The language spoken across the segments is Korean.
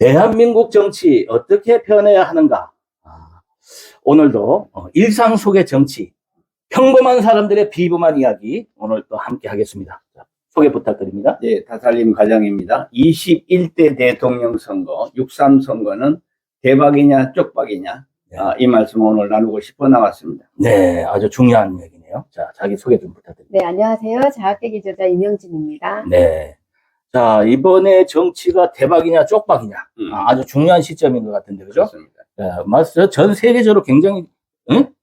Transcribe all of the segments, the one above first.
대한민국 정치 어떻게 변해야 하는가? 오늘도 일상 속의 정치, 평범한 사람들의 비범한 이야기 오늘 또 함께 하겠습니다. 자, 소개 부탁드립니다. 예, 다살림 과장입니다. 21대 대통령 선거, 6.3 선거는 대박이냐 쪽박이냐, 네. 이 말씀 오늘 나누고 싶어 나왔습니다. 네, 아주 중요한 얘기네요. 자, 자기 소개 좀 부탁드립니다. 네, 안녕하세요. 자학계 기조자 임영진입니다. 네. 자, 이번에 정치가 대박이냐 쪽박이냐. 아주 중요한 시점인 것 같은데, 그죠? 그렇습니다. 네, 맞아요. 전 세계적으로 굉장히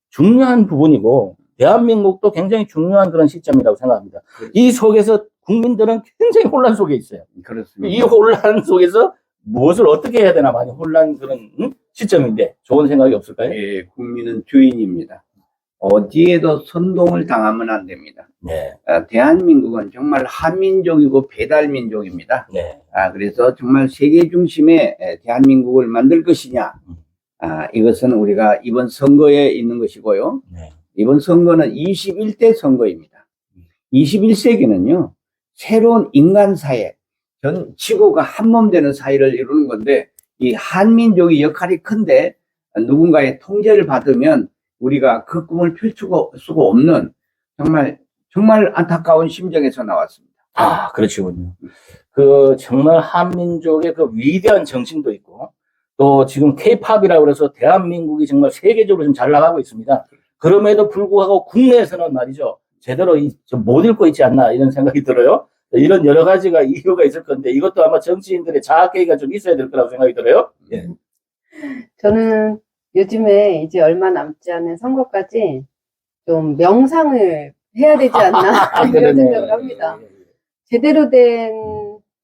중요한 부분이고, 대한민국도 굉장히 중요한 그런 시점이라고 생각합니다. 그렇죠. 이 속에서 국민들은 굉장히 혼란 속에 있어요. 그렇습니다. 이 혼란 속에서 무엇을 어떻게 해야 되나 많이 혼란 그런 시점인데 좋은 생각이 없을까요? 예, 국민은 주인입니다. 어디에도 선동을 당하면 안 됩니다. 네, 대한민국은 정말 한민족이고 배달민족입니다. 네, 그래서 정말 세계 중심의 대한민국을 만들 것이냐, 이것은 우리가 이번 선거에 있는 것이고요. 네. 이번 선거는 21대 선거입니다. 21세기는요, 새로운 인간사회, 전 지구가 한몸 되는 사회를 이루는 건데, 이 한민족의 역할이 큰데, 누군가의 통제를 받으면 우리가 그 꿈을 펼칠 수가 없는 정말 안타까운 심정에서 나왔습니다. 그렇군요. 정말 한민족의 그 위대한 정신도 있고, 또 지금 K-팝이라고 해서 대한민국이 정말 세계적으로 좀 잘 나가고 있습니다. 그럼에도 불구하고 국내에서는 말이죠, 제대로 못 읽고 있지 않나 이런 생각이 들어요. 이런 여러 가지가 이유가 있을 건데, 이것도 아마 정치인들의 자학계가 좀 있어야 될 거라고 생각이 들어요. 예. 저는 요즘에 이제 얼마 남지 않은 선거까지 좀 명상을 해야 되지 않나 이런 생각을 합니다. 제대로 된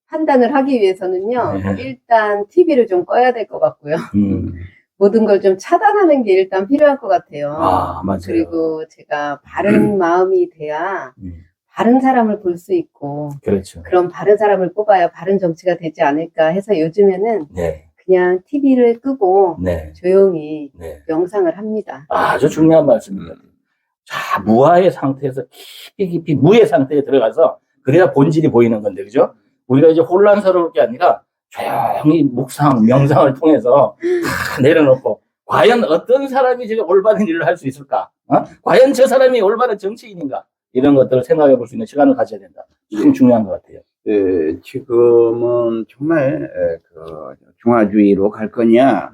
판단을 하기 위해서는요, 일단 TV를 좀 꺼야 될 것 같고요. 모든 걸 좀 차단하는 게 일단 필요할 것 같아요. 맞아요. 그리고 제가 바른 마음이 돼야 바른 사람을 볼 수 있고, 그렇죠. 그런 바른 사람을 뽑아야 바른 정치가 되지 않을까 해서 요즘에는 네, 그냥 TV를 끄고 네, 조용히 네. 명상을 합니다. 아주 중요한 말씀입니다. 자, 무아의 상태에서 깊이 무의 상태에 들어가서 그래야 본질이 보이는 건데, 그죠? 우리가 이제 혼란스러울 게 아니라 조용히 묵상, 명상을 통해서 다 내려놓고, 과연 어떤 사람이 지금 올바른 일을 할 수 있을까? 과연 저 사람이 올바른 정치인인가? 이런 것들을 생각해 볼 수 있는 시간을 가져야 된다. 참 중요한 것 같아요. 지금은 정말 중화주의로 갈 거냐,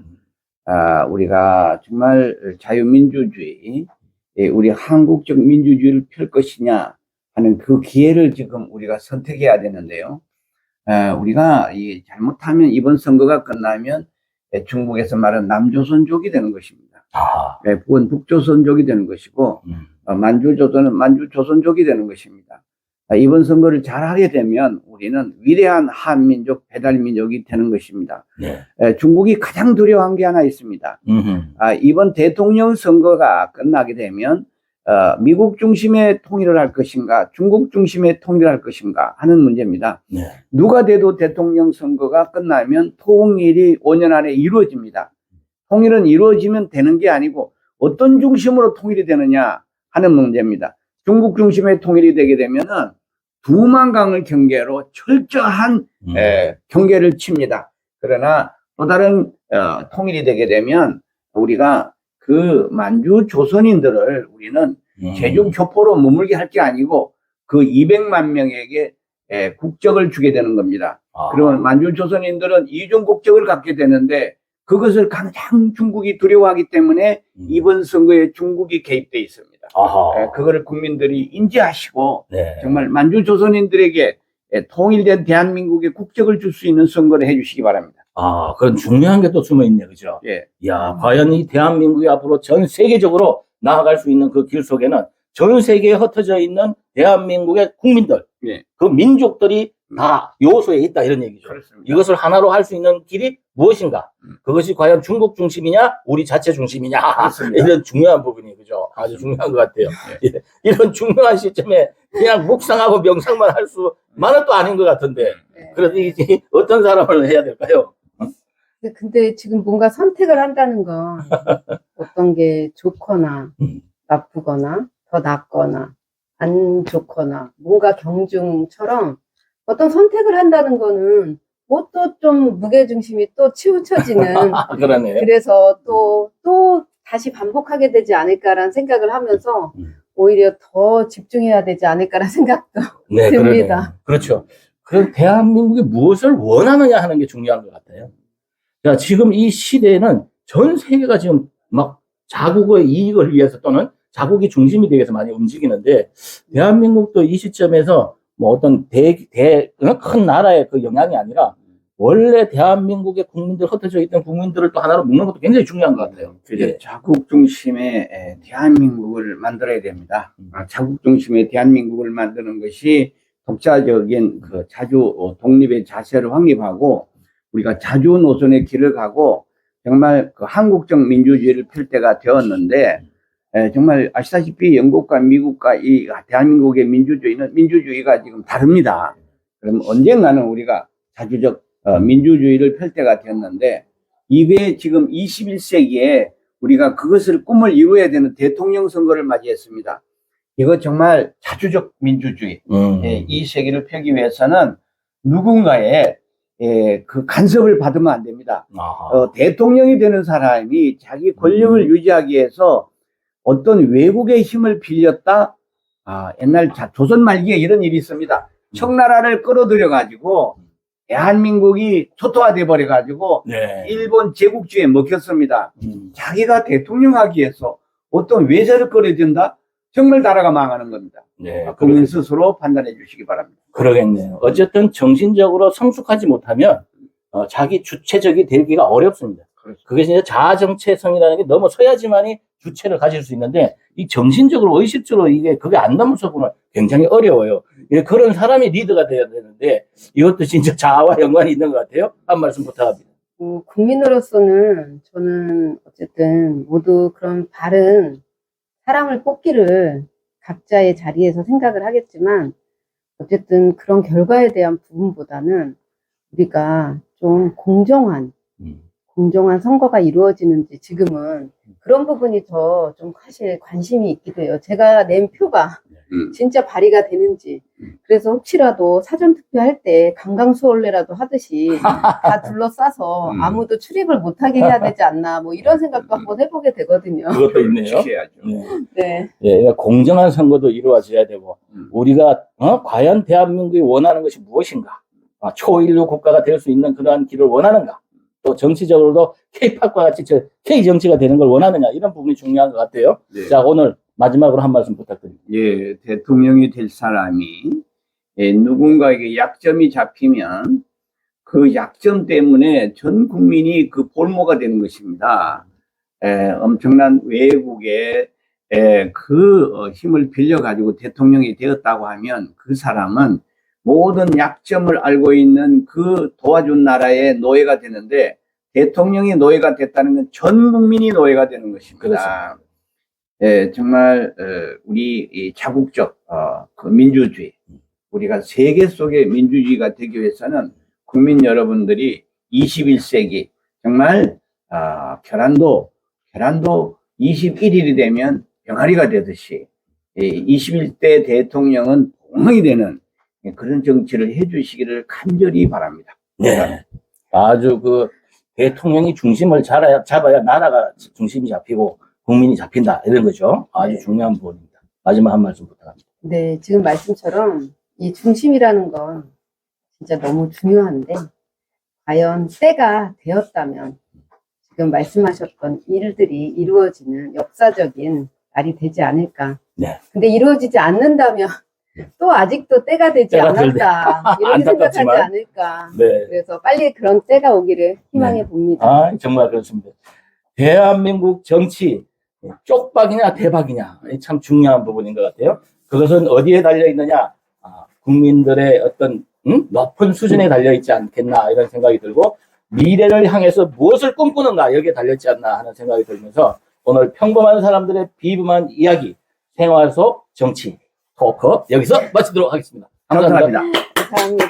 우리가 정말 자유민주주의, 우리 한국적 민주주의를 펼 것이냐 하는 그 기회를 지금 우리가 선택해야 되는데요. 우리가 잘못하면 이번 선거가 끝나면 중국에서 말하는 남조선족이 되는 것입니다. 북은 북조선족이 되는 것이고, 만주조선은 만주조선족이 되는 것입니다. 이번 선거를 잘하게 되면 우리는 위대한 한민족, 배달민족이 되는 것입니다. 네. 중국이 가장 두려워한 게 하나 있습니다. 이번 대통령 선거가 끝나게 되면 미국 중심의 통일을 할 것인가, 중국 중심의 통일을 할 것인가 하는 문제입니다. 네. 누가 돼도 대통령 선거가 끝나면 통일이 5년 안에 이루어집니다. 통일은 이루어지면 되는 게 아니고 어떤 중심으로 통일이 되느냐 하는 문제입니다. 중국 중심의 통일이 되게 되면은 두만강을 경계로 철저한 경계를 칩니다. 그러나 또 다른 통일이 되게 되면 우리가 그 만주 조선인들을 우리는 제중 교포로 머물게 할 게 아니고 그 200만 명에게 국적을 주게 되는 겁니다. 그러면 만주 조선인들은 이중 국적을 갖게 되는데 그것을 가장 중국이 두려워하기 때문에 이번 선거에 중국이 개입돼 있습니다. 그거를 국민들이 인지하시고 네. 정말 만주 조선인들에게 통일된 대한민국의 국적을 줄 수 있는 선거를 해주시기 바랍니다. 그런 중요한 게 또 숨어 있네, 그죠? 예. 야, 과연 이 대한민국이 앞으로 전 세계적으로 나아갈 수 있는 그 길 속에는 전 세계에 흩어져 있는 대한민국의 국민들, 예. 그 민족들이 다 요소에 있다, 이런 얘기죠. 그렇습니다. 이것을 하나로 할 수 있는 길이 무엇인가? 그것이 과연 중국 중심이냐, 우리 자체 중심이냐, 이런 중요한 부분이, 그죠? 아주 중요한 것 같아요. 예. 이런 중요한 시점에 그냥 묵상하고 명상만 할 수만은 또 아닌 것 같은데, 그래서 이게 어떤 사람을 해야 될까요? 근데 지금 뭔가 선택을 한다는 건 어떤 게 좋거나 나쁘거나 더 낫거나 안 좋거나 뭔가 경중처럼 어떤 선택을 한다는 거는 뭐 또 좀 무게중심이 또 치우쳐지는 그러네요. 그래서 또 다시 반복하게 되지 않을까라는 생각을 하면서 오히려 더 집중해야 되지 않을까라는 생각도 네, 듭니다. 그러네요. 그렇죠. 그럼 대한민국이 무엇을 원하느냐 하는 게 중요한 것 같아요. 자, 지금 이 시대에는 전 세계가 지금 막 자국의 이익을 위해서 또는 자국이 중심이 되어서 많이 움직이는데, 대한민국도 이 시점에서 뭐 어떤 큰 나라의 그 영향이 아니라 원래 대한민국의 국민들, 흩어져 있던 국민들을 또 하나로 묶는 것도 굉장히 중요한 것 같아요. 이제 자국 중심의 대한민국을 만들어야 됩니다. 자국 중심의 대한민국을 만드는 것이 독자적인 그 자주 독립의 자세를 확립하고 우리가 자주 노선의 길을 가고 정말 그 한국적 민주주의를 펼 때가 되었는데, 정말 아시다시피 영국과 미국과 이 대한민국의 민주주의가 지금 다릅니다. 그럼 언젠가는 우리가 자주적 민주주의를 펼 때가 되었는데, 이게 지금 21세기에 우리가 그것을 꿈을 이루어야 되는 대통령 선거를 맞이했습니다. 이거 정말 자주적 민주주의, 이 세계를 펴기 위해서는 누군가의 그 간섭을 받으면 안 됩니다. 대통령이 되는 사람이 자기 권력을 유지하기 위해서 어떤 외국의 힘을 빌렸다. 옛날 조선 말기에 이런 일이 있습니다. 청나라를 끌어들여 가지고 대한민국이 초토화돼 버려 가지고 네. 일본 제국주의에 먹혔습니다. 자기가 대통령 하기 위해서 어떤 외세를 끌어들인다? 정말 나라가 망하는 겁니다. 네, 국민 스스로 판단해 주시기 바랍니다. 그러겠네요. 어쨌든 정신적으로 성숙하지 못하면 자기 주체적이 되기가 어렵습니다. 그렇죠. 그게 진짜 자아정체성이라는 게 넘어서야지만이 주체를 가질 수 있는데, 이 정신적으로 의식적으로 그게 안 넘어서고는 굉장히 어려워요. 그런 사람이 리더가 돼야 되는데 이것도 진짜 자아와 연관이 있는 것 같아요. 한 말씀 부탁합니다. 국민으로서는 저는 어쨌든 모두 그런 바른 사람을 뽑기를 각자의 자리에서 생각을 하겠지만, 어쨌든 그런 결과에 대한 부분보다는 우리가 좀 공정한 선거가 이루어지는지, 지금은 그런 부분이 더 좀 사실 관심이 있기도 해요. 제가 낸 표가 진짜 발의가 되는지. 그래서 혹시라도 사전투표할 때 강강수월래라도 하듯이 다 둘러싸서 아무도 출입을 못하게 해야 되지 않나, 뭐 이런 생각도 한번 해보게 되거든요. 그것도 있네요. 지켜야죠. 네. 예, 공정한 선거도 이루어져야 되고, 우리가 과연 대한민국이 원하는 것이 무엇인가, 초인류 국가가 될 수 있는 그러한 길을 원하는가, 또 정치적으로도 K-팝과 같이 K 정치가 되는 걸 원하느냐, 이런 부분이 중요한 것 같아요. 네. 자, 오늘 마지막으로 한 말씀 부탁드립니다. 예, 대통령이 될 사람이 누군가에게 약점이 잡히면 그 약점 때문에 전 국민이 그 볼모가 되는 것입니다. 엄청난 외국의 그 힘을 빌려가지고 대통령이 되었다고 하면 그 사람은 모든 약점을 알고 있는 그 도와준 나라의 노예가 되는데, 대통령이 노예가 됐다는 건 전 국민이 노예가 되는 것입니다. 정말 우리 이 자국적 그 민주주의, 우리가 세계 속의 민주주의가 되기 위해서는 국민 여러분들이 21세기 정말 계란도 21일이 되면 병아리가 되듯이 21대 대통령은 봉황이 되는 그런 정치를 해주시기를 간절히 바랍니다. 네. 아주 그 대통령이 중심을 잡아야 나라가 중심이 잡히고 국민이 잡힌다, 이런 거죠. 아주 네. 중요한 부분입니다. 마지막 한 말씀 부탁합니다. 네, 지금 말씀처럼 이 중심이라는 건 진짜 너무 중요한데, 과연 때가 되었다면 지금 말씀하셨던 일들이 이루어지는 역사적인 날이 되지 않을까. 네. 근데 이루어지지 않는다면 또 아직도 때가 되지 않았다, 이렇게 생각하지 안타깝지만. 않을까. 네. 그래서 빨리 그런 때가 오기를 희망해 봅니다. 정말 그렇습니다. 대한민국 정치, 쪽박이냐 대박이냐, 참 중요한 부분인 것 같아요. 그것은 어디에 달려 있느냐, 국민들의 어떤 높은 수준에 달려 있지 않겠나, 이런 생각이 들고, 미래를 향해서 무엇을 꿈꾸는가, 여기에 달려 있지 않나 하는 생각이 들면서, 오늘 평범한 사람들의 비범한 이야기, 생활 속 정치 토크 여기서 마치도록 하겠습니다. 감사합니다. 감사합니다.